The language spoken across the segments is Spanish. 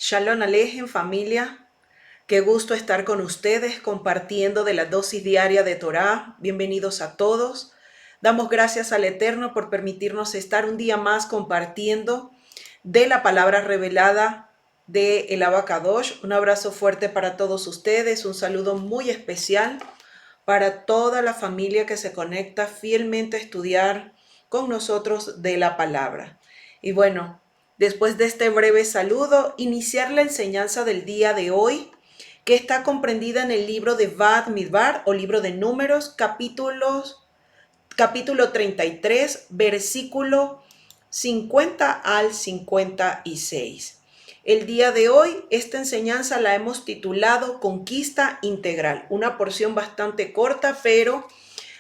Shalom Alejem, familia. Qué gusto estar con ustedes compartiendo de la dosis diaria de Torá. Bienvenidos a todos. Damos gracias al Eterno por permitirnos estar un día más compartiendo de la palabra revelada de el Abacadosh. Un abrazo fuerte para todos ustedes, un saludo muy especial para toda la familia que se conecta fielmente a estudiar con nosotros de la palabra. Y bueno, después de este breve saludo, iniciar la enseñanza del día de hoy, que está comprendida en el libro de Vad Midbar o libro de Números, capítulo 33, versículo 50 al 56. El día de hoy, esta enseñanza la hemos titulado Conquista Integral, una porción bastante corta, pero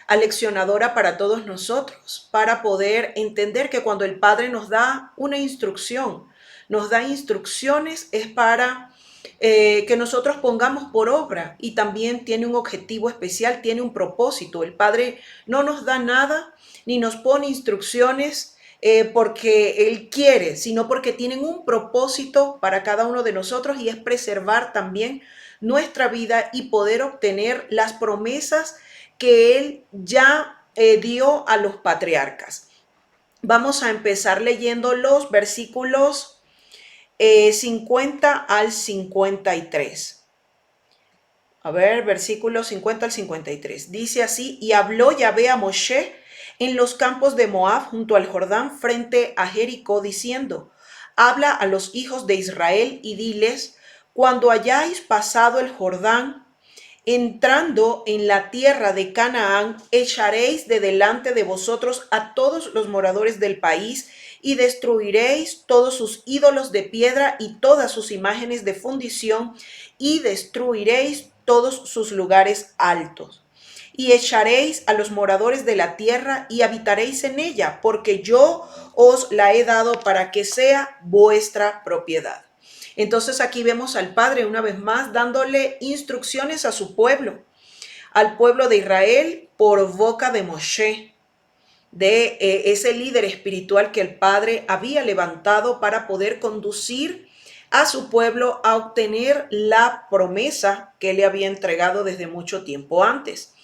aleccionadora para todos nosotros, para poder entender que cuando el Padre nos da una instrucción, nos da instrucciones, es para que nosotros pongamos por obra, y también tiene un objetivo especial, tiene un propósito. El Padre no nos da nada ni nos pone instrucciones porque Él quiere, sino porque tienen un propósito para cada uno de nosotros, y es preservar también nuestra vida y poder obtener las promesas que Él ya dio a los patriarcas. Vamos a empezar leyendo los versículos 50 al 53. A ver, versículos 50 al 53. Dice así: y habló Yahvé a Moshe en los campos de Moab junto al Jordán frente a Jericó, diciendo: habla a los hijos de Israel y diles: cuando hayáis pasado el Jordán, entrando en la tierra de Canaán, echaréis de delante de vosotros a todos los moradores del país, y destruiréis todos sus ídolos de piedra y todas sus imágenes de fundición, y destruiréis todos sus lugares altos. Y echaréis a los moradores de la tierra y habitaréis en ella, porque yo os la he dado para que sea vuestra propiedad. Entonces aquí vemos al Padre una vez más dándole instrucciones a su pueblo, al pueblo de Israel, por boca de Moshe, de ese líder espiritual que el Padre había levantado para poder conducir a su pueblo a obtener la promesa que le había entregado desde mucho tiempo antes.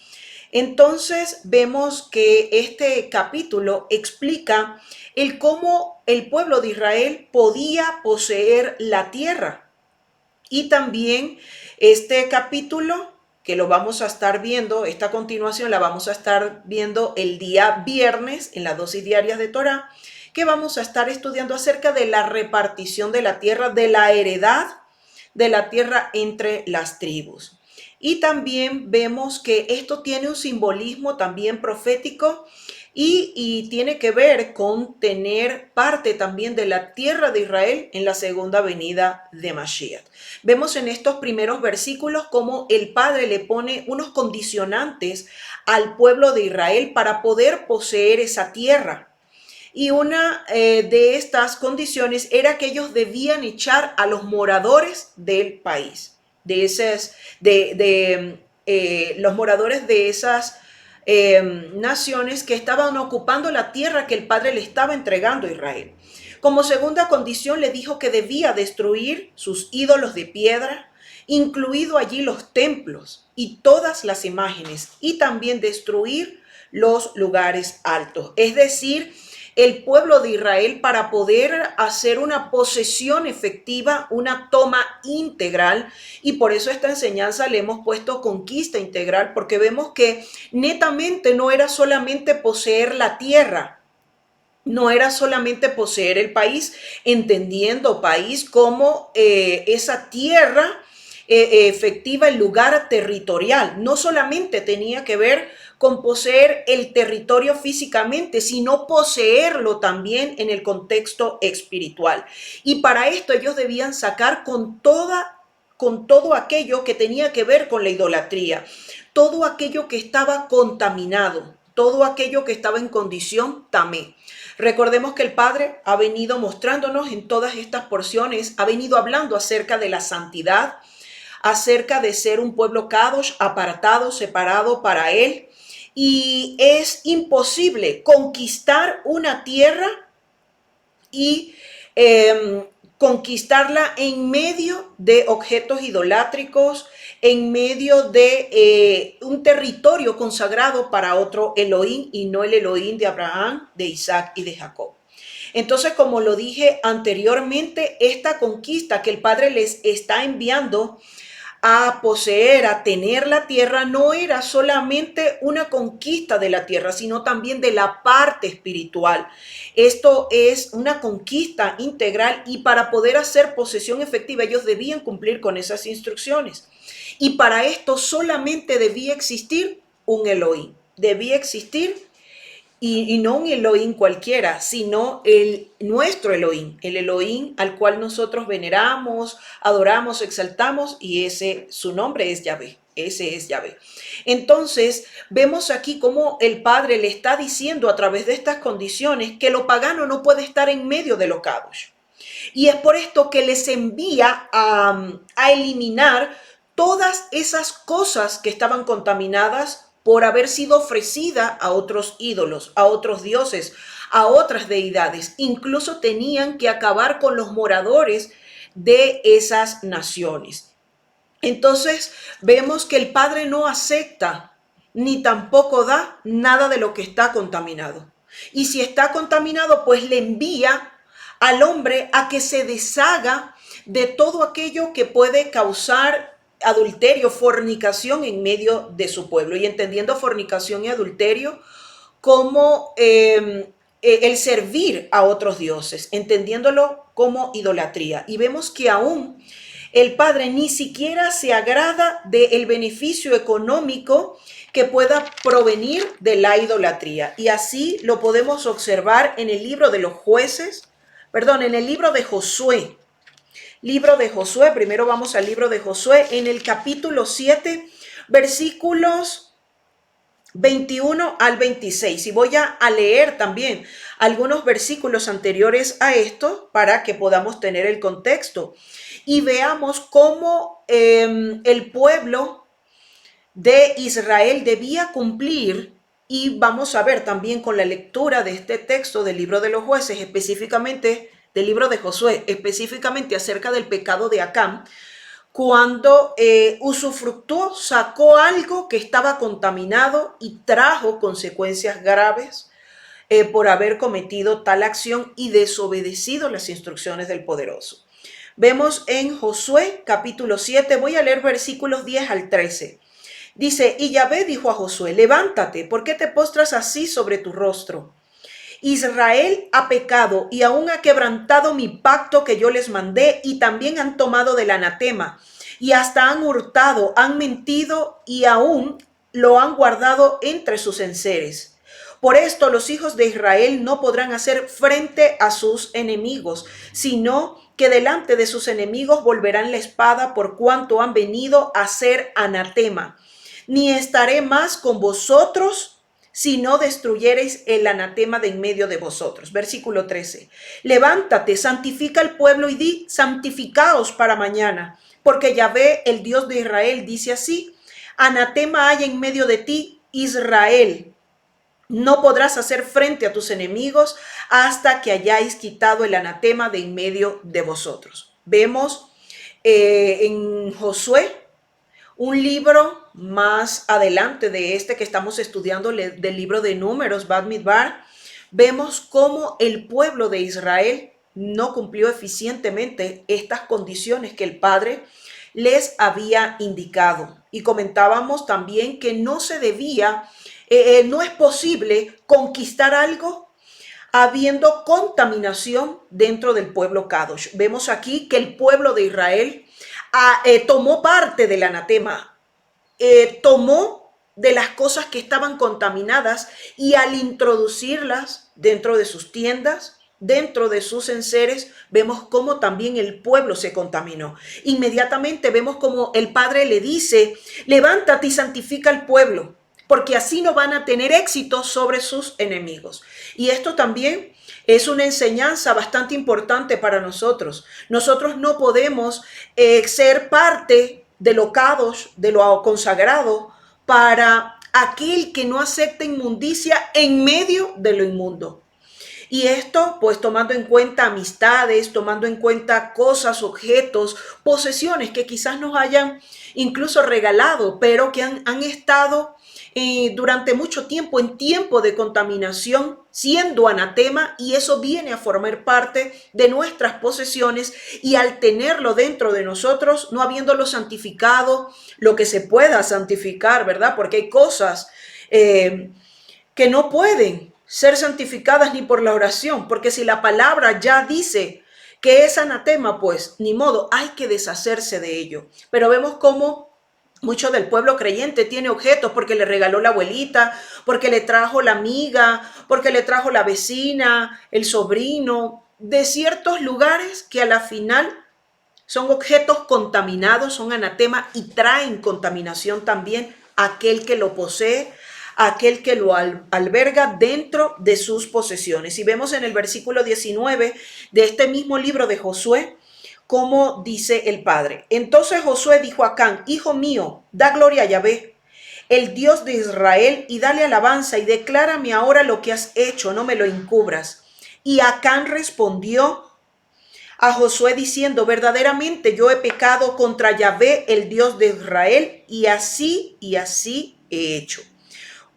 Entonces vemos que este capítulo explica el cómo el pueblo de Israel podía poseer la tierra. Y también este capítulo, que lo vamos a estar viendo, esta continuación la vamos a estar viendo el día viernes en las dosis diarias de Torá, que vamos a estar estudiando acerca de la repartición de la tierra, de la heredad de la tierra entre las tribus. Y también vemos que esto tiene un simbolismo también profético y tiene que ver con tener parte también de la tierra de Israel en la segunda venida de Mashiach. Vemos en estos primeros versículos cómo el Padre le pone unos condicionantes al pueblo de Israel para poder poseer esa tierra. Y una de estas condiciones era que ellos debían echar a los moradores del país, los moradores de esas naciones que estaban ocupando la tierra que el Padre le estaba entregando a Israel. Como segunda condición le dijo que debía destruir sus ídolos de piedra, incluido allí los templos y todas las imágenes, y también destruir los lugares altos. Es decir, el pueblo de Israel, para poder hacer una posesión efectiva, una toma integral, y por eso esta enseñanza le hemos puesto conquista integral, porque vemos que netamente no era solamente poseer la tierra, no era solamente poseer el país, entendiendo país como esa tierra efectiva, el lugar territorial. No solamente tenía que ver con poseer el territorio físicamente, sino poseerlo también en el contexto espiritual. Y para esto ellos debían sacar con todo aquello que tenía que ver con la idolatría, todo aquello que estaba contaminado, todo aquello que estaba en condición tamé. Recordemos que el Padre ha venido mostrándonos en todas estas porciones, ha venido hablando acerca de la santidad, acerca de ser un pueblo kadosh, apartado, separado para Él. Y es imposible conquistar una tierra y conquistarla en medio de objetos idolátricos, en medio de un territorio consagrado para otro Elohim y no el Elohim de Abraham, de Isaac y de Jacob. Entonces, como lo dije anteriormente, esta conquista que el Padre les está enviando a poseer, a tener la tierra, no era solamente una conquista de la tierra, sino también de la parte espiritual. Esto es una conquista integral y para poder hacer posesión efectiva, ellos debían cumplir con esas instrucciones. Y para esto solamente debía existir un Elohim, debía existir y no un Elohim cualquiera, sino nuestro Elohim, el Elohim al cual nosotros veneramos, adoramos, exaltamos, y su nombre es Yahvé, ese es Yahvé. Entonces, vemos aquí cómo el Padre le está diciendo a través de estas condiciones que lo pagano no puede estar en medio de lo Kadosh. Y es por esto que les envía a eliminar todas esas cosas que estaban contaminadas por haber sido ofrecida a otros ídolos, a otros dioses, a otras deidades. Incluso tenían que acabar con los moradores de esas naciones. Entonces vemos que el Padre no acepta ni tampoco da nada de lo que está contaminado. Y si está contaminado, pues le envía al hombre a que se deshaga de todo aquello que puede causar adulterio, fornicación en medio de su pueblo. Y entendiendo fornicación y adulterio como el servir a otros dioses, entendiéndolo como idolatría. Y vemos que aún el Padre ni siquiera se agrada del beneficio económico que pueda provenir de la idolatría. Y así lo podemos observar en el libro de los jueces, en el libro de Josué. Libro de Josué, primero vamos al libro de Josué, en el capítulo 7, versículos 21 al 26. Y voy a leer también algunos versículos anteriores a esto para que podamos tener el contexto y veamos cómo el pueblo de Israel debía cumplir. Y vamos a ver también con la lectura de este texto del libro de los jueces, específicamente del libro de Josué, específicamente acerca del pecado de Acán, cuando usufructuó, sacó algo que estaba contaminado y trajo consecuencias graves por haber cometido tal acción y desobedecido las instrucciones del poderoso. Vemos en Josué capítulo 7, voy a leer versículos 10 al 13. Dice, y Yahvé dijo a Josué, levántate, ¿por qué te postras así sobre tu rostro? Israel ha pecado y aún ha quebrantado mi pacto que yo les mandé, y también han tomado del anatema y hasta han hurtado, han mentido y aún lo han guardado entre sus enseres. Por esto los hijos de Israel no podrán hacer frente a sus enemigos, sino que delante de sus enemigos volverán la espada, por cuanto han venido a ser anatema. Ni estaré más con vosotros si no destruyereis el anatema de en medio de vosotros. Versículo 13. Levántate, santifica al pueblo y di, santificaos para mañana, porque Yahvé, el Dios de Israel, dice así, anatema hay en medio de ti, Israel. No podrás hacer frente a tus enemigos hasta que hayáis quitado el anatema de en medio de vosotros. Vemos en Josué, un libro más adelante de este que estamos estudiando, del libro de Números, Bamidbar, vemos cómo el pueblo de Israel no cumplió eficientemente estas condiciones que el Padre les había indicado. Y comentábamos también que no se debía, no es posible conquistar algo habiendo contaminación dentro del pueblo Kadosh. Vemos aquí que el pueblo de Israel tomó parte del anatema, tomó de las cosas que estaban contaminadas y al introducirlas dentro de sus tiendas, dentro de sus enseres, vemos cómo también el pueblo se contaminó. Inmediatamente vemos cómo el Padre le dice, levántate y santifica al pueblo, porque así no van a tener éxito sobre sus enemigos. Y esto también es una enseñanza bastante importante para nosotros. Nosotros no podemos ser parte de lo Kadosh, de lo consagrado, para aquel que no acepta inmundicia en medio de lo inmundo. Y esto, pues tomando en cuenta amistades, tomando en cuenta cosas, objetos, posesiones que quizás nos hayan incluso regalado, pero que han estado durante mucho tiempo en tiempo de contaminación, siendo anatema, y eso viene a formar parte de nuestras posesiones, y al tenerlo dentro de nosotros, no habiéndolo santificado, lo que se pueda santificar, ¿verdad? Porque hay cosas que no pueden ser santificadas ni por la oración, porque si la palabra ya dice que es anatema, pues ni modo, hay que deshacerse de ello. Pero vemos cómo mucho del pueblo creyente tiene objetos porque le regaló la abuelita, porque le trajo la amiga, porque le trajo la vecina, el sobrino, de ciertos lugares que a la final son objetos contaminados, son anatema y traen contaminación también a aquel que lo posee, a aquel que lo alberga dentro de sus posesiones. Y vemos en el versículo 19 de este mismo libro de Josué, como dice el Padre. Entonces Josué dijo a Acán: hijo mío, da gloria a Yahvé, el Dios de Israel, y dale alabanza, y declárame ahora lo que has hecho, no me lo encubras. Y Acán respondió a Josué diciendo: verdaderamente yo he pecado contra Yahvé, el Dios de Israel, y así he hecho.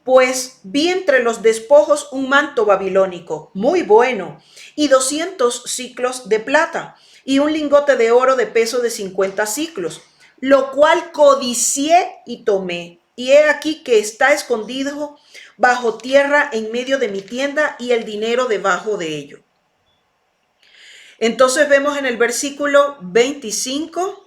Pues vi entre los despojos un manto babilónico muy bueno y 200 siclos de plata y un lingote de oro de peso de 50 siclos, lo cual codicié y tomé. Y he aquí que está escondido bajo tierra en medio de mi tienda, y el dinero debajo de ello. Entonces vemos en el versículo 25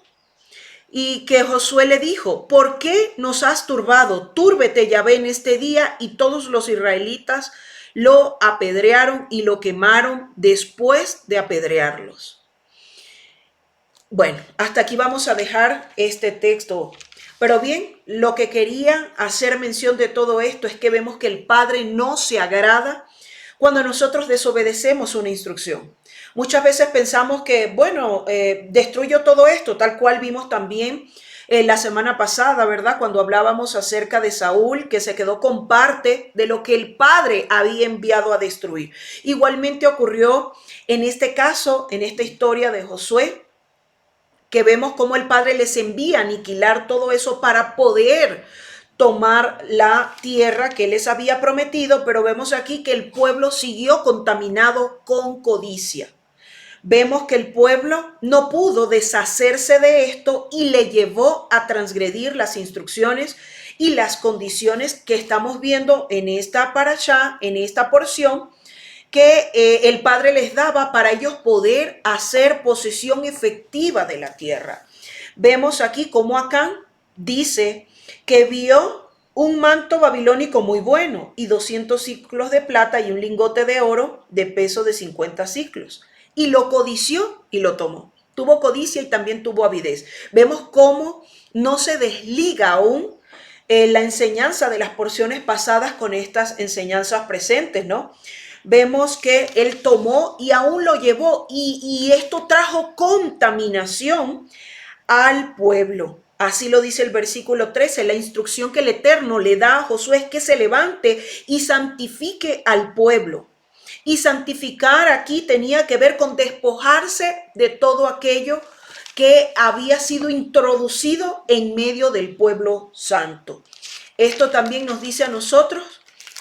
y que Josué le dijo: ¿por qué nos has turbado? Túrbete Yahvé en este día. Y todos los israelitas lo apedrearon y lo quemaron después de apedrearlos. Bueno, hasta aquí vamos a dejar este texto. Pero bien, lo que quería hacer mención de todo esto es que vemos que el Padre no se agrada cuando nosotros desobedecemos una instrucción. Muchas veces pensamos que, bueno, destruyo todo esto, tal cual vimos también la semana pasada, ¿verdad? Cuando hablábamos acerca de Saúl, que se quedó con parte de lo que el Padre había enviado a destruir. Igualmente ocurrió en este caso, en esta historia de Josué, que vemos cómo el Padre les envía a aniquilar todo eso para poder tomar la tierra que les había prometido, pero vemos aquí que el pueblo siguió contaminado con codicia. Vemos que el pueblo no pudo deshacerse de esto y le llevó a transgredir las instrucciones y las condiciones que estamos viendo en esta parashá, en esta porción, que el Padre les daba para ellos poder hacer posesión efectiva de la tierra. Vemos aquí cómo Acán dice que vio un manto babilónico muy bueno y 200 ciclos de plata y un lingote de oro de peso de 50 ciclos. Y lo codició y lo tomó. Tuvo codicia y también tuvo avidez. Vemos cómo no se desliga aún la enseñanza de las porciones pasadas con estas enseñanzas presentes, ¿no? Vemos que él tomó y aún lo llevó, y esto trajo contaminación al pueblo. Así lo dice el versículo 13, la instrucción que el Eterno le da a Josué es que se levante y santifique al pueblo. Y santificar aquí tenía que ver con despojarse de todo aquello que había sido introducido en medio del pueblo santo. Esto también nos dice a nosotros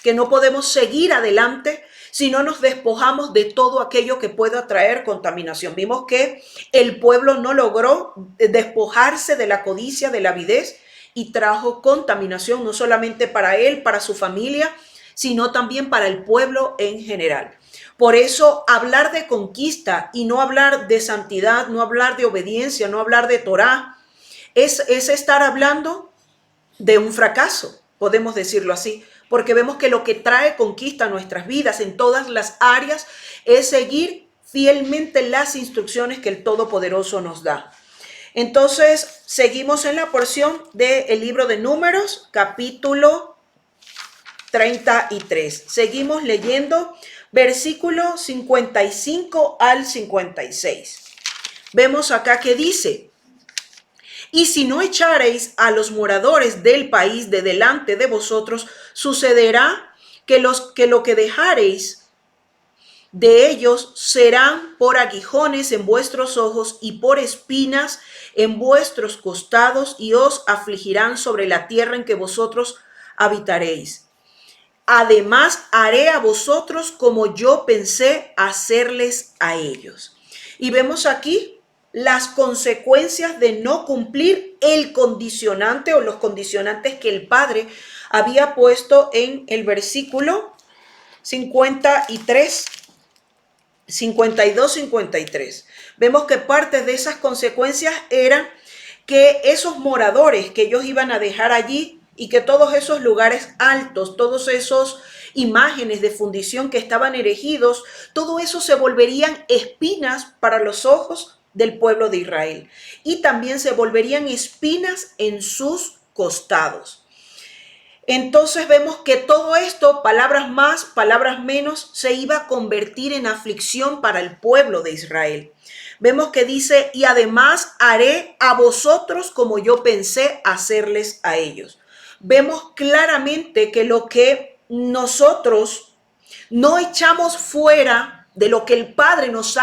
que no podemos seguir adelante si no nos despojamos de todo aquello que pueda traer contaminación. Vimos que el pueblo no logró despojarse de la codicia, de la avidez, y trajo contaminación no solamente para él, para su familia, sino también para el pueblo en general. Por eso hablar de conquista y no hablar de santidad, no hablar de obediencia, no hablar de Torá, es estar hablando de un fracaso, podemos decirlo así, porque vemos que lo que trae conquista a nuestras vidas en todas las áreas es seguir fielmente las instrucciones que el Todopoderoso nos da. Entonces, seguimos en la porción del libro de Números, capítulo 33. Seguimos leyendo versículo 55 al 56. Vemos acá que dice: y si no echareis a los moradores del país de delante de vosotros, sucederá que lo que dejareis de ellos serán por aguijones en vuestros ojos y por espinas en vuestros costados, y os afligirán sobre la tierra en que vosotros habitaréis. Además, haré a vosotros como yo pensé hacerles a ellos. Y vemos aquí las consecuencias de no cumplir el condicionante o los condicionantes que el Padre había puesto en el versículo 53, 52, 53. Vemos que parte de esas consecuencias eran que esos moradores que ellos iban a dejar allí y que todos esos lugares altos, todos esos imágenes de fundición que estaban erigidos, todo eso se volverían espinas para los ojos del pueblo de Israel, y también se volverían espinas en sus costados. Entonces vemos que todo esto, palabras más, palabras menos, se iba a convertir en aflicción para el pueblo de Israel. Vemos que dice, y además haré a vosotros como yo pensé hacerles a ellos. Vemos claramente que lo que nosotros no echamos fuera de lo que el Padre nos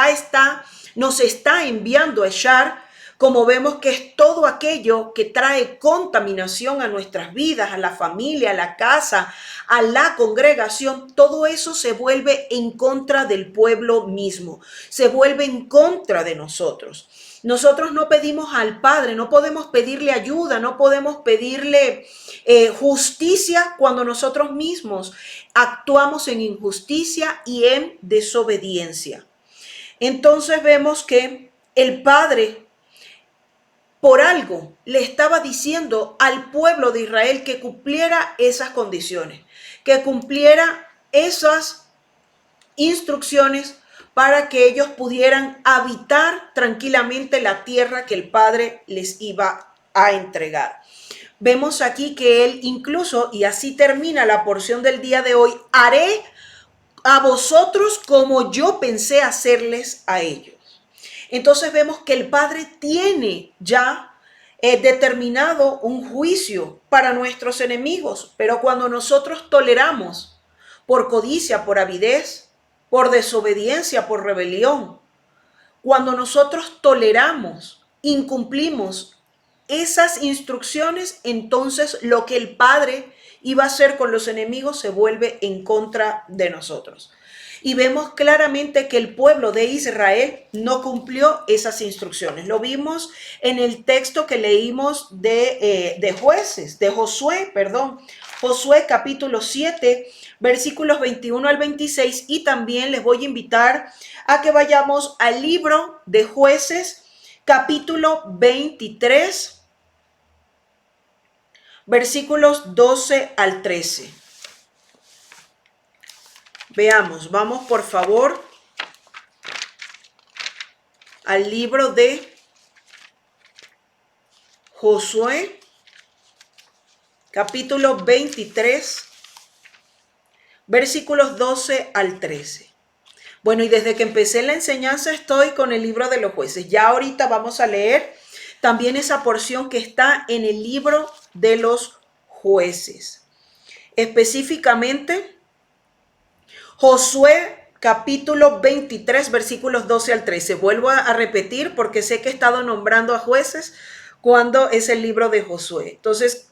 está enviando a echar, como vemos que es todo aquello que trae contaminación a nuestras vidas, a la familia, a la casa, a la congregación, todo eso se vuelve en contra del pueblo mismo, se vuelve en contra de nosotros. Nosotros no pedimos al Padre, no podemos pedirle ayuda, no podemos pedirle justicia cuando nosotros mismos actuamos en injusticia y en desobediencia. Entonces vemos que el Padre por algo le estaba diciendo al pueblo de Israel que cumpliera esas condiciones, que cumpliera esas instrucciones para que ellos pudieran habitar tranquilamente la tierra que el Padre les iba a entregar. Vemos aquí que él incluso, y así termina la porción del día de hoy, haré a vosotros como yo pensé hacerles a ellos. Entonces vemos que el Padre tiene ya determinado un juicio para nuestros enemigos, pero cuando nosotros toleramos por codicia, por avidez, por desobediencia, por rebelión, cuando nosotros toleramos, incumplimos esas instrucciones, entonces lo que el Padre iba a hacer con los enemigos se vuelve en contra de nosotros. Y vemos claramente que el pueblo de Israel no cumplió esas instrucciones. Lo vimos en el texto que leímos de Josué capítulo 7, versículos 21 al 26. Y también les voy a invitar a que vayamos al libro de Jueces, capítulo 23, versículos 12 al 13. Veamos, vamos por favor al libro de Josué, capítulo 23, versículos 12 al 13. Bueno, y desde que empecé la enseñanza estoy con el libro de los jueces. Ya ahorita vamos a leer también esa porción que está en el libro de los jueces. Específicamente, Josué capítulo 23, versículos 12 al 13. Vuelvo a repetir porque sé que he estado nombrando a jueces cuando es el libro de Josué. Entonces,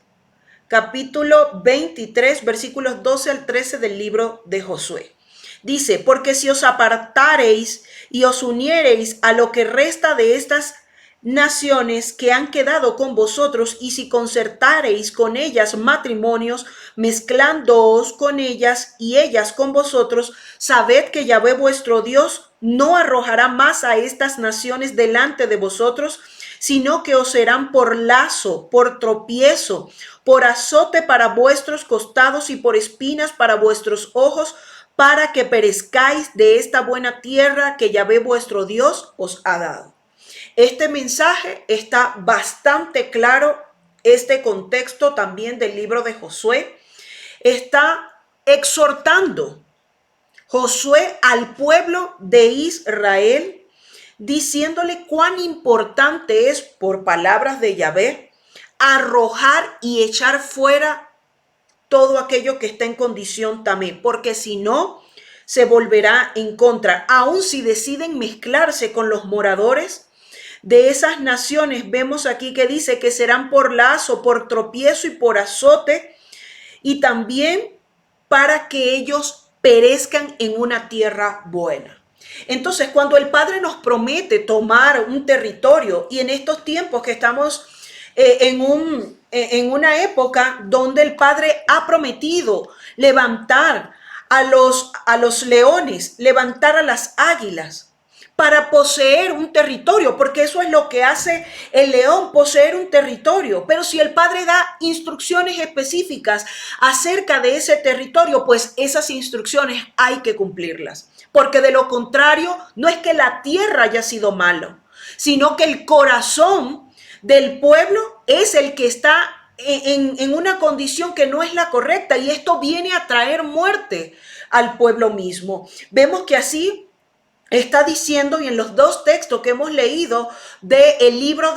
capítulo 23, versículos 12 al 13 del libro de Josué. Dice, porque si os apartareis y os uniereis a lo que resta de estas naciones que han quedado con vosotros, y si concertareis con ellas matrimonios, mezclándoos con ellas y ellas con vosotros, sabed que Yahvé vuestro Dios no arrojará más a estas naciones delante de vosotros, sino que os serán por lazo, por tropiezo, por azote para vuestros costados y por espinas para vuestros ojos, para que perezcáis de esta buena tierra que Yahvé vuestro Dios os ha dado. Este mensaje está bastante claro. Este contexto también del libro de Josué está exhortando Josué al pueblo de Israel, diciéndole cuán importante es, por palabras de Yahvé, arrojar y echar fuera todo aquello que está en condición también, porque si no, se volverá en contra, aun si deciden mezclarse con los moradores de esas naciones. Vemos aquí que dice que serán por lazo, por tropiezo y por azote, y también para que ellos perezcan en una tierra buena. Entonces, cuando el Padre nos promete tomar un territorio, y en estos tiempos que estamos en una época donde el Padre ha prometido levantar a los leones, levantar a las águilas, para poseer un territorio, porque eso es lo que hace el león, poseer un territorio. Pero si el Padre da instrucciones específicas acerca de ese territorio, pues esas instrucciones hay que cumplirlas, porque de lo contrario, no es que la tierra haya sido malo, sino que el corazón del pueblo es el que está en una condición que no es la correcta, y esto viene a traer muerte al pueblo mismo. Vemos que así está diciendo, y en los dos textos que hemos leído del libro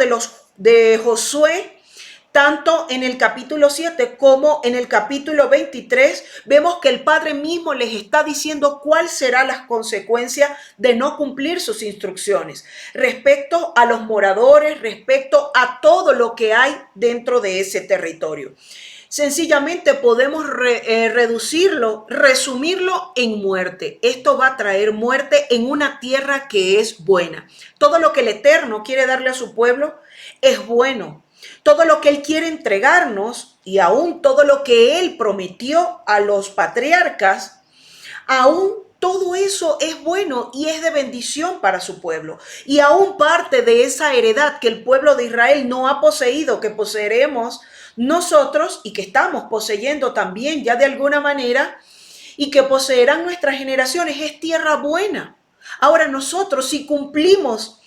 de Josué, tanto en el capítulo 7 como en el capítulo 23, vemos que el Padre mismo les está diciendo cuáles serán las consecuencias de no cumplir sus instrucciones respecto a los moradores, respecto a todo lo que hay dentro de ese territorio. Sencillamente podemos reducirlo, resumirlo en muerte. Esto va a traer muerte en una tierra que es buena. Todo lo que el Eterno quiere darle a su pueblo es bueno. Todo lo que Él quiere entregarnos, y aún todo lo que Él prometió a los patriarcas, aún todo eso es bueno y es de bendición para su pueblo. Y aún parte de esa heredad que el pueblo de Israel no ha poseído, que poseeremos nosotros y que estamos poseyendo también ya de alguna manera, y que poseerán nuestras generaciones, es tierra buena. Ahora nosotros, si cumplimos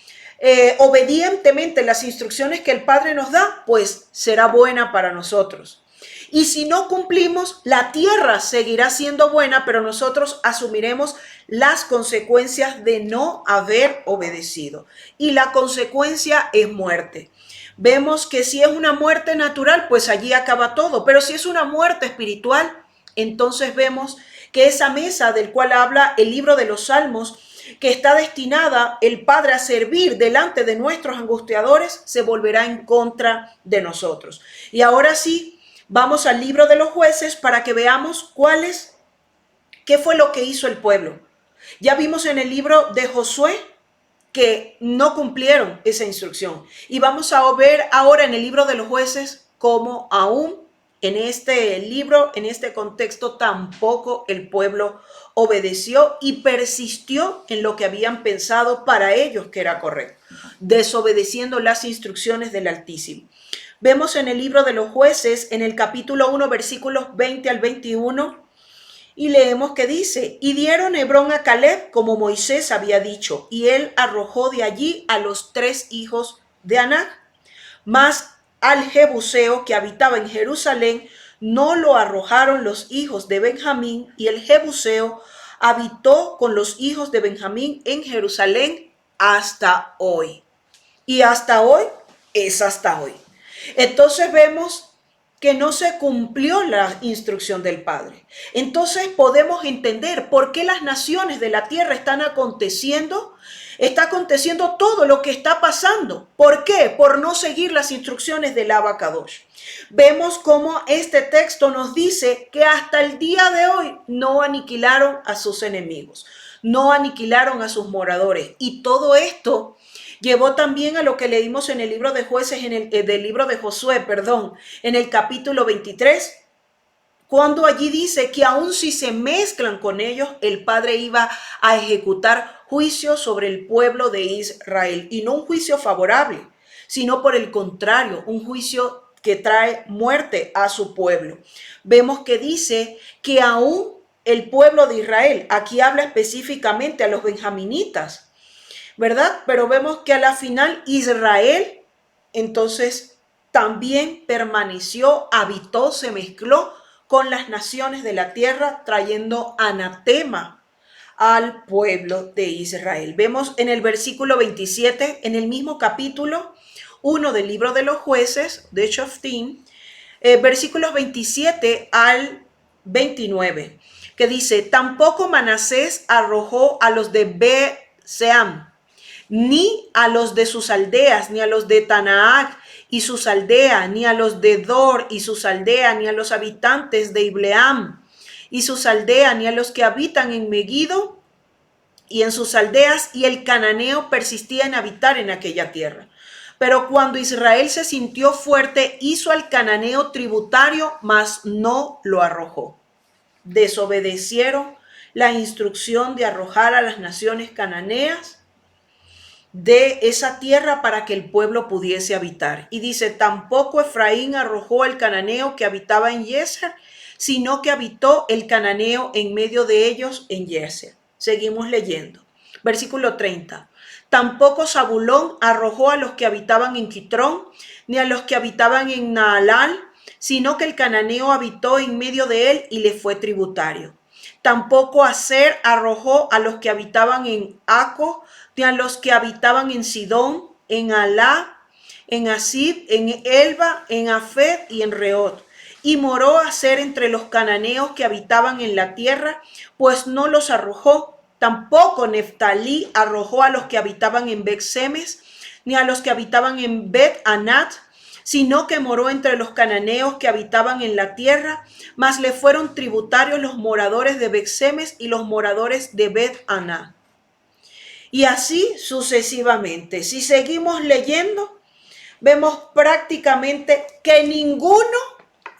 obedientemente las instrucciones que el Padre nos da, pues será buena para nosotros. Y si no cumplimos, la tierra seguirá siendo buena, pero nosotros asumiremos las consecuencias de no haber obedecido. Y la consecuencia es muerte. Vemos que si es una muerte natural, pues allí acaba todo. Pero si es una muerte espiritual, entonces vemos que esa mesa del cual habla el libro de los Salmos, que está destinada el Padre a servir delante de nuestros angustiadores, se volverá en contra de nosotros. Y ahora sí, vamos al libro de los Jueces para que veamos qué fue lo que hizo el pueblo. Ya vimos en el libro de Josué que no cumplieron esa instrucción. Y vamos a ver ahora en el libro de los Jueces cómo aún en este libro, en este contexto, tampoco el pueblo obedeció y persistió en lo que habían pensado para ellos que era correcto, desobedeciendo las instrucciones del Altísimo. Vemos en el libro de los Jueces, en el capítulo 1, versículos 20 al 21, y leemos que dice: y dieron Hebrón a Caleb como Moisés había dicho, y él arrojó de allí a los 3 hijos de Anac. Mas al Jebuseo que habitaba en Jerusalén no lo arrojaron los hijos de Benjamín, y el Jebuseo habitó con los hijos de Benjamín en Jerusalén hasta hoy. Y hasta hoy es hasta hoy. Entonces vemos que no se cumplió la instrucción del Padre. Entonces podemos entender por qué las naciones de la tierra están aconteciendo. Está aconteciendo todo lo que está pasando. ¿Por qué? Por no seguir las instrucciones del Abacadosh. Vemos cómo este texto nos dice que hasta el día de hoy no aniquilaron a sus enemigos, no aniquilaron a sus moradores. Y todo esto llevó también a lo que leímos en el libro de Jueces, del libro de Josué, en el capítulo 23, cuando allí dice que aun si se mezclan con ellos, el Padre iba a ejecutar juicio sobre el pueblo de Israel, y no un juicio favorable, sino por el contrario, un juicio que trae muerte a su pueblo. Vemos que dice que aún el pueblo de Israel, aquí habla específicamente a los benjaminitas, ¿verdad? Pero vemos que a la final Israel entonces también permaneció, habitó, se mezcló con las naciones de la tierra, trayendo anatema al pueblo de Israel. Vemos en el versículo 27, en el mismo capítulo 1 del libro de los Jueces, de Shoftim, versículos 27 al 29. que dice, tampoco Manasés arrojó a los de Be-Seam, ni a los de sus aldeas, ni a los de Tanaac y sus aldeas, ni a los de Dor y sus aldeas, ni a los habitantes de Ibleam y sus aldeas, ni a los que habitan en Megiddo y en sus aldeas, y el cananeo persistía en habitar en aquella tierra. Pero cuando Israel se sintió fuerte, hizo al cananeo tributario, mas no lo arrojó. Desobedecieron la instrucción de arrojar a las naciones cananeas de esa tierra para que el pueblo pudiese habitar. Y dice, tampoco Efraín arrojó al cananeo que habitaba en Yeser, sino que habitó el cananeo en medio de ellos en Yeser. Seguimos leyendo. Versículo 30. Tampoco Zabulón arrojó a los que habitaban en Quitrón, ni a los que habitaban en Naalal, sino que el cananeo habitó en medio de él y le fue tributario. Tampoco Aser arrojó a los que habitaban en Aco, ni a los que habitaban en Sidón, en Alá, en Asib, en Elba, en Afed y en Reot. Y moró Aser entre los cananeos que habitaban en la tierra, pues no los arrojó. Tampoco Neftalí arrojó a los que habitaban en Bet-Semes, ni a los que habitaban en Bet-Anat, sino que moró entre los cananeos que habitaban en la tierra, mas le fueron tributarios los moradores de Bet-Semes y los moradores de Bet-Anat. Y así sucesivamente. Si seguimos leyendo, vemos prácticamente que ninguno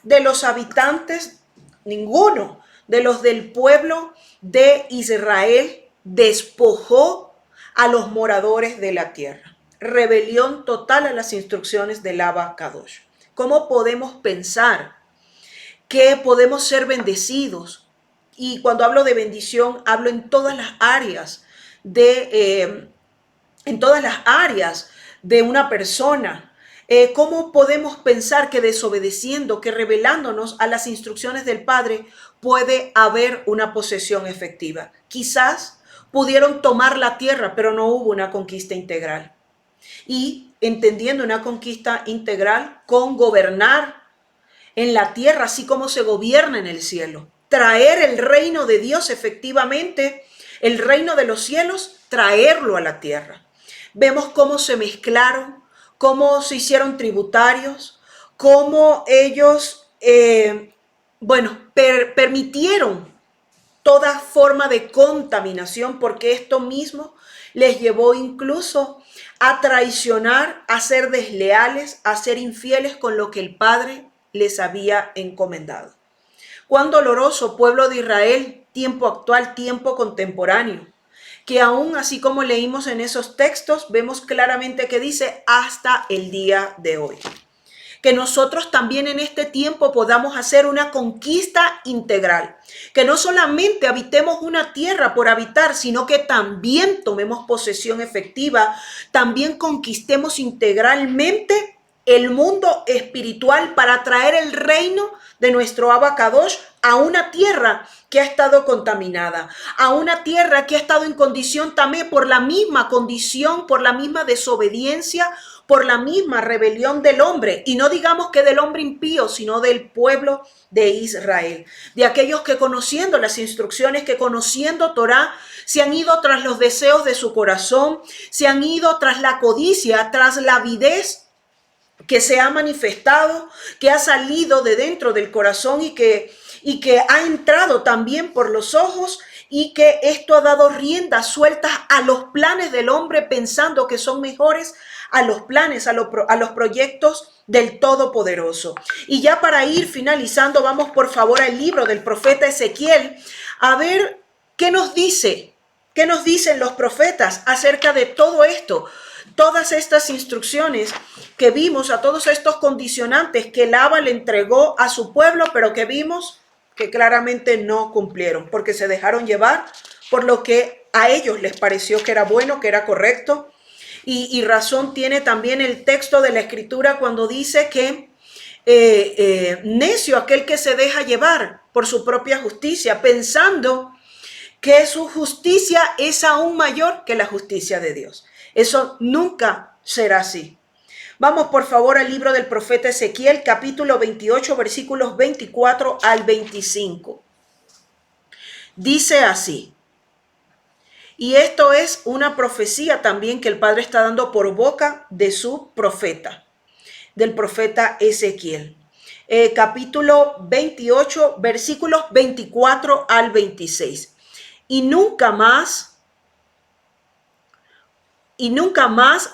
de los habitantes, ninguno de los del pueblo de Israel despojó a los moradores de la tierra. Rebelión total a las instrucciones del Abba Kadosh. ¿Cómo podemos pensar que podemos ser bendecidos? Y cuando hablo de bendición, hablo en todas las áreas de una persona. ¿Cómo podemos pensar que desobedeciendo, que rebelándonos a las instrucciones del Padre, puede haber una posesión efectiva? Quizás pudieron tomar la tierra, pero no hubo una conquista integral. Y entendiendo una conquista integral con gobernar en la tierra, así como se gobierna en el cielo. Traer el reino de Dios efectivamente, el reino de los cielos, traerlo a la tierra. Vemos cómo se mezclaron, cómo se hicieron tributarios, cómo ellos, permitieron toda forma de contaminación, porque esto mismo les llevó incluso a traicionar, a ser desleales, a ser infieles con lo que el Padre les había encomendado. Cuán doloroso, pueblo de Israel, tiempo actual, tiempo contemporáneo, que aún así como leímos en esos textos, vemos claramente que dice hasta el día de hoy. Que nosotros también en este tiempo podamos hacer una conquista integral. Que no solamente habitemos una tierra por habitar, sino que también tomemos posesión efectiva, también conquistemos integralmente el mundo espiritual para traer el reino de nuestro Abba Kadosh a una tierra que ha estado contaminada, a una tierra que ha estado en condición también por la misma condición, por la misma desobediencia, por la misma rebelión del hombre, y no digamos que del hombre impío, sino del pueblo de Israel, de aquellos que conociendo las instrucciones, que conociendo Torah, se han ido tras los deseos de su corazón, se han ido tras la codicia, tras la avidez que se ha manifestado, que ha salido de dentro del corazón y que ha entrado también por los ojos, y que esto ha dado riendas sueltas a los planes del hombre, pensando que son mejores a los planes, a los proyectos del Todopoderoso. Y ya para ir finalizando, vamos por favor al libro del profeta Ezequiel a ver qué nos dicen los profetas acerca de todo esto. Todas estas instrucciones que vimos, a todos estos condicionantes que el Abba le entregó a su pueblo, pero que vimos que claramente no cumplieron, porque se dejaron llevar por lo que a ellos les pareció que era bueno, que era correcto. Y razón tiene también el texto de la Escritura cuando dice que necio aquel que se deja llevar por su propia justicia, pensando que su justicia es aún mayor que la justicia de Dios. Eso nunca será así. Vamos por favor al libro del profeta Ezequiel, capítulo 28, versículos 24 al 25. Dice así, y esto es una profecía también que el Padre está dando por boca de su profeta, del profeta Ezequiel. Capítulo 28, versículos 24 al 26. Y nunca más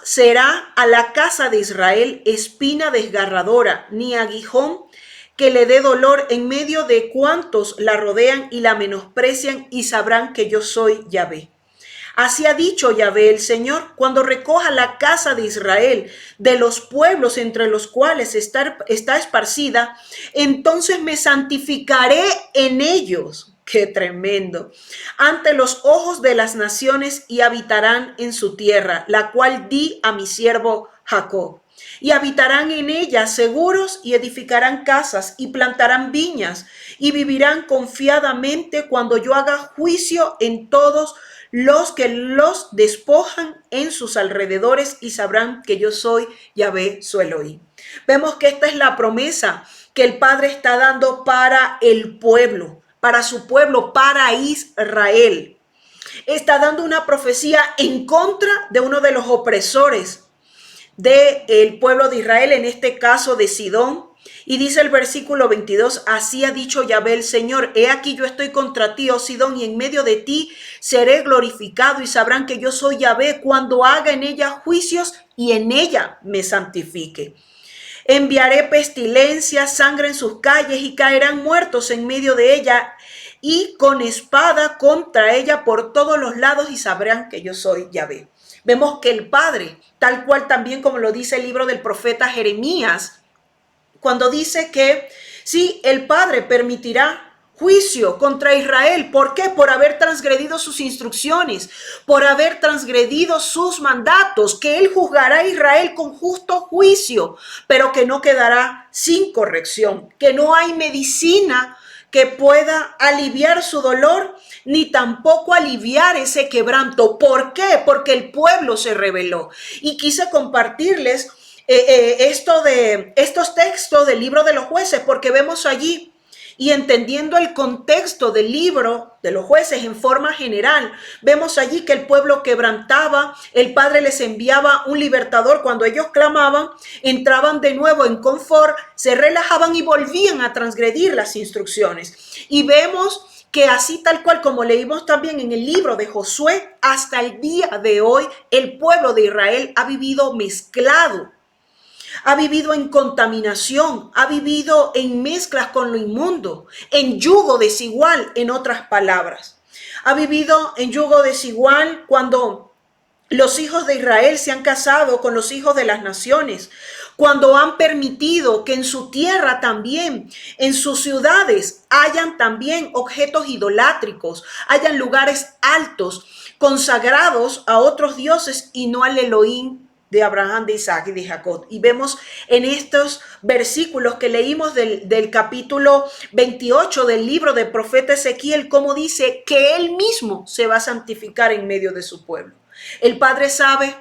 será a la casa de Israel espina desgarradora, ni aguijón que le dé dolor en medio de cuantos la rodean y la menosprecian, y sabrán que yo soy Yahvé. Así ha dicho Yahvé el Señor, cuando recoja la casa de Israel de los pueblos entre los cuales está esparcida, entonces me santificaré en ellos. Qué tremendo. Ante los ojos de las naciones, y habitarán en su tierra, la cual di a mi siervo Jacob. Y habitarán en ella seguros, y edificarán casas y plantarán viñas, y vivirán confiadamente cuando yo haga juicio en todos los que los despojan en sus alrededores, y sabrán que yo soy Yahvé su Elohim. Vemos que esta es la promesa que el Padre está dando para el pueblo, para su pueblo, para Israel. Está dando una profecía en contra de uno de los opresores del pueblo de Israel, en este caso de Sidón. Y dice el versículo 22, así ha dicho Yahvé el Señor, he aquí yo estoy contra ti, oh Sidón, y en medio de ti seré glorificado, y sabrán que yo soy Yahvé cuando haga en ella juicios y en ella me santifique. Enviaré pestilencia, sangre en sus calles, y caerán muertos en medio de ella, y con espada contra ella por todos los lados, y sabrán que yo soy Yahvé. Vemos que el Padre, tal cual también como lo dice el libro del profeta Jeremías, cuando dice que sí, el Padre permitirá juicio contra Israel. ¿Por qué? Por haber transgredido sus instrucciones, por haber transgredido sus mandatos, que Él juzgará a Israel con justo juicio, pero que no quedará sin corrección, que no hay medicina que pueda aliviar su dolor, ni tampoco aliviar ese quebranto. ¿Por qué? Porque el pueblo se rebeló. Y quise compartirles estos textos del libro de los jueces, porque vemos allí, y entendiendo el contexto del libro de los jueces en forma general, vemos allí que el pueblo quebrantaba, el Padre les enviaba un libertador cuando ellos clamaban, entraban de nuevo en confort, se relajaban y volvían a transgredir las instrucciones. Y vemos que así tal cual como leímos también en el libro de Josué, hasta el día de hoy el pueblo de Israel ha vivido mezclado, ha vivido en contaminación, ha vivido en mezclas con lo inmundo, en yugo desigual, en otras palabras. Ha vivido en yugo desigual cuando los hijos de Israel se han casado con los hijos de las naciones, cuando han permitido que en su tierra también, en sus ciudades, hayan también objetos idolátricos, hayan lugares altos, consagrados a otros dioses y no al Elohim de Abraham, de Isaac y de Jacob. Y vemos en estos versículos que leímos del capítulo 28 del libro del profeta Ezequiel, cómo dice que él mismo se va a santificar en medio de su pueblo. El Padre sabe,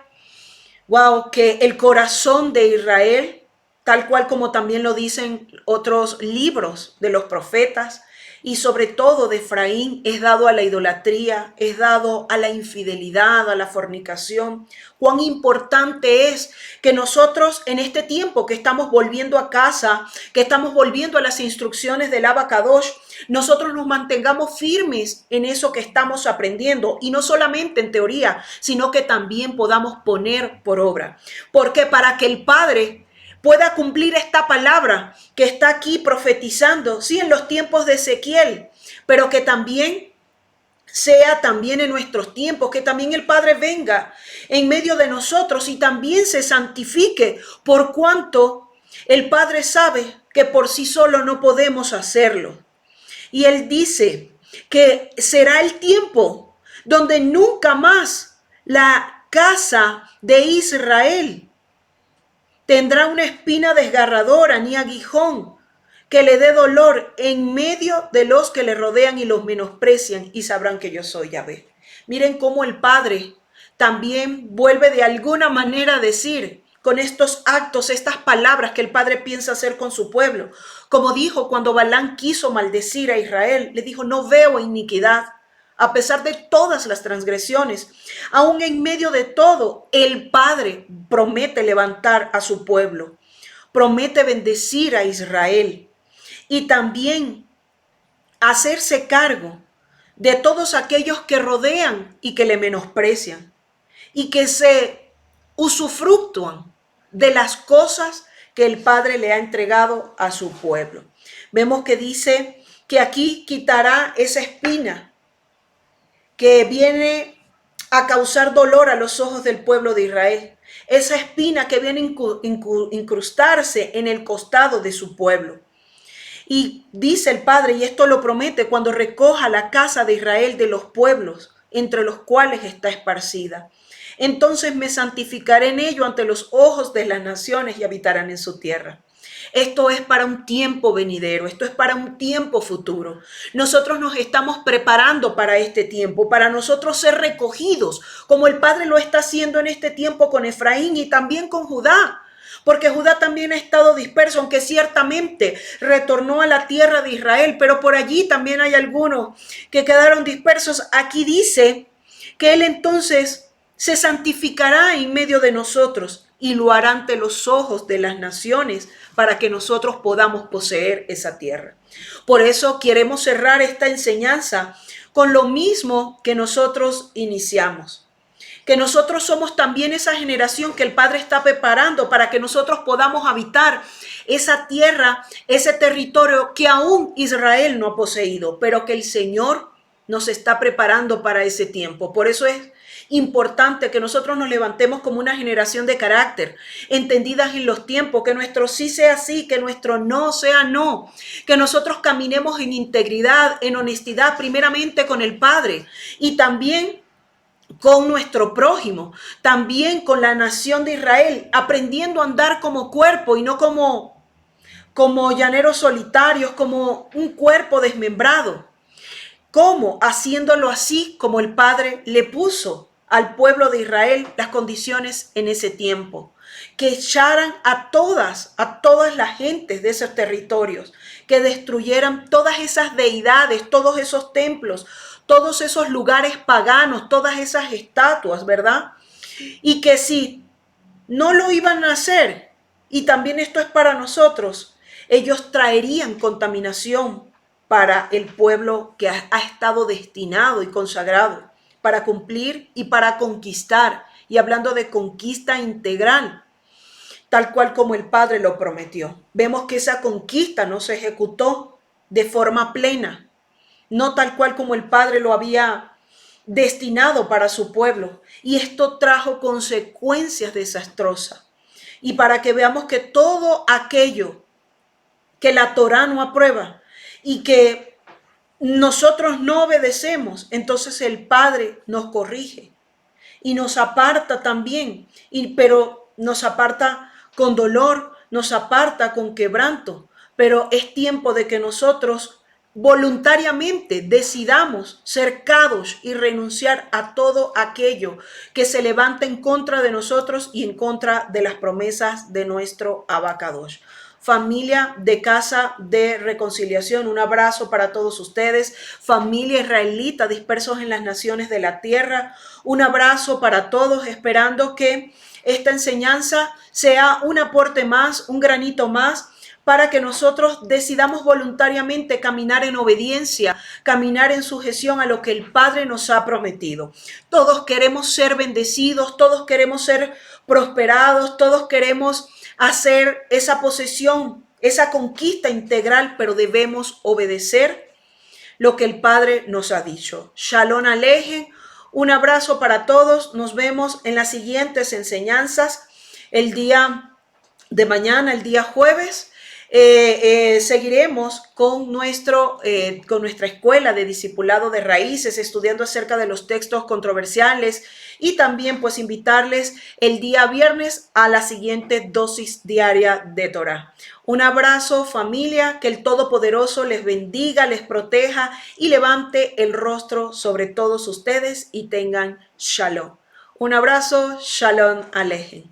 que el corazón de Israel, tal cual como también lo dicen otros libros de los profetas, y sobre todo de Efraín, es dado a la idolatría, es dado a la infidelidad, a la fornicación. Cuán importante es que nosotros en este tiempo que estamos volviendo a casa, que estamos volviendo a las instrucciones del Abacadosh, nosotros nos mantengamos firmes en eso que estamos aprendiendo, y no solamente en teoría, sino que también podamos poner por obra. Porque para que el Padre pueda cumplir esta palabra que está aquí profetizando, sí, en los tiempos de Ezequiel, pero que también sea también en nuestros tiempos, que también el Padre venga en medio de nosotros y también se santifique, por cuanto el Padre sabe que por sí solo no podemos hacerlo. Y Él dice que será el tiempo donde nunca más la casa de Israel tendrá una espina desgarradora, ni aguijón que le dé dolor en medio de los que le rodean y los menosprecian, y sabrán que yo soy Yahvé. Miren cómo el Padre también vuelve de alguna manera a decir con estos actos, estas palabras que el Padre piensa hacer con su pueblo. Como dijo cuando Balaam quiso maldecir a Israel, le dijo, no veo iniquidad. A pesar de todas las transgresiones, aún en medio de todo, el Padre promete levantar a su pueblo, promete bendecir a Israel y también hacerse cargo de todos aquellos que rodean y que le menosprecian y que se usufructúan de las cosas que el Padre le ha entregado a su pueblo. Vemos que dice que aquí quitará esa espina que viene a causar dolor a los ojos del pueblo de Israel. Esa espina que viene a incrustarse en el costado de su pueblo. Y dice el Padre, y esto lo promete, cuando recoja la casa de Israel de los pueblos entre los cuales está esparcida. Entonces me santificaré en ello ante los ojos de las naciones y habitarán en su tierra. Esto es para un tiempo venidero, esto es para un tiempo futuro. Nosotros nos estamos preparando para este tiempo, para nosotros ser recogidos, como el Padre lo está haciendo en este tiempo con Efraín y también con Judá. Porque Judá también ha estado disperso, aunque ciertamente retornó a la tierra de Israel, pero por allí también hay algunos que quedaron dispersos. Aquí dice que Él entonces se santificará en medio de nosotros y lo hará ante los ojos de las naciones para que nosotros podamos poseer esa tierra. Por eso queremos cerrar esta enseñanza con lo mismo que nosotros iniciamos. Que nosotros somos también esa generación que el Padre está preparando para que nosotros podamos habitar esa tierra, ese territorio que aún Israel no ha poseído, pero que el Señor nos está preparando para ese tiempo. Por eso es importante que nosotros nos levantemos como una generación de carácter, entendidas en los tiempos, que nuestro sí sea sí, que nuestro no sea no, que nosotros caminemos en integridad, en honestidad, primeramente con el Padre y también con nuestro prójimo, también con la nación de Israel, aprendiendo a andar como cuerpo y no como llaneros solitarios, como un cuerpo desmembrado. ¿Cómo? Haciéndolo así como el Padre le puso al pueblo de Israel las condiciones en ese tiempo. Que echaran a todas las gentes de esos territorios, que destruyeran todas esas deidades, todos esos templos, todos esos lugares paganos, todas esas estatuas, ¿verdad? Y que si no lo iban a hacer, y también esto es para nosotros, ellos traerían contaminación para el pueblo que ha estado destinado y consagrado para cumplir y para conquistar. Y hablando de conquista integral, tal cual como el Padre lo prometió. Vemos que esa conquista no se ejecutó de forma plena, no tal cual como el Padre lo había destinado para su pueblo. Y esto trajo consecuencias desastrosas. Y para que veamos que todo aquello que la Torá no aprueba y que nosotros no obedecemos, entonces el Padre nos corrige y nos aparta también, pero nos aparta con dolor, nos aparta con quebranto, pero es tiempo de que nosotros voluntariamente decidamos ser cados y renunciar a todo aquello que se levanta en contra de nosotros y en contra de las promesas de nuestro Abacadosh. Familia de Casa de Reconciliación, un abrazo para todos ustedes. Familia israelita dispersos en las naciones de la tierra, un abrazo para todos, esperando que esta enseñanza sea un aporte más, un granito más, para que nosotros decidamos voluntariamente caminar en obediencia, caminar en sujeción a lo que el Padre nos ha prometido. Todos queremos ser bendecidos, todos queremos ser prosperados, todos queremos hacer esa posesión, esa conquista integral, pero debemos obedecer lo que el Padre nos ha dicho. Shalom Alejem, un abrazo para todos, nos vemos en las siguientes enseñanzas el día de mañana, el día jueves. Seguiremos con nuestra escuela de discipulado de raíces, estudiando acerca de los textos controversiales y también pues invitarles el día viernes a la siguiente dosis diaria de Torah. Un abrazo familia, que el Todopoderoso les bendiga, les proteja y levante el rostro sobre todos ustedes y tengan shalom. Un abrazo, shalom alejem.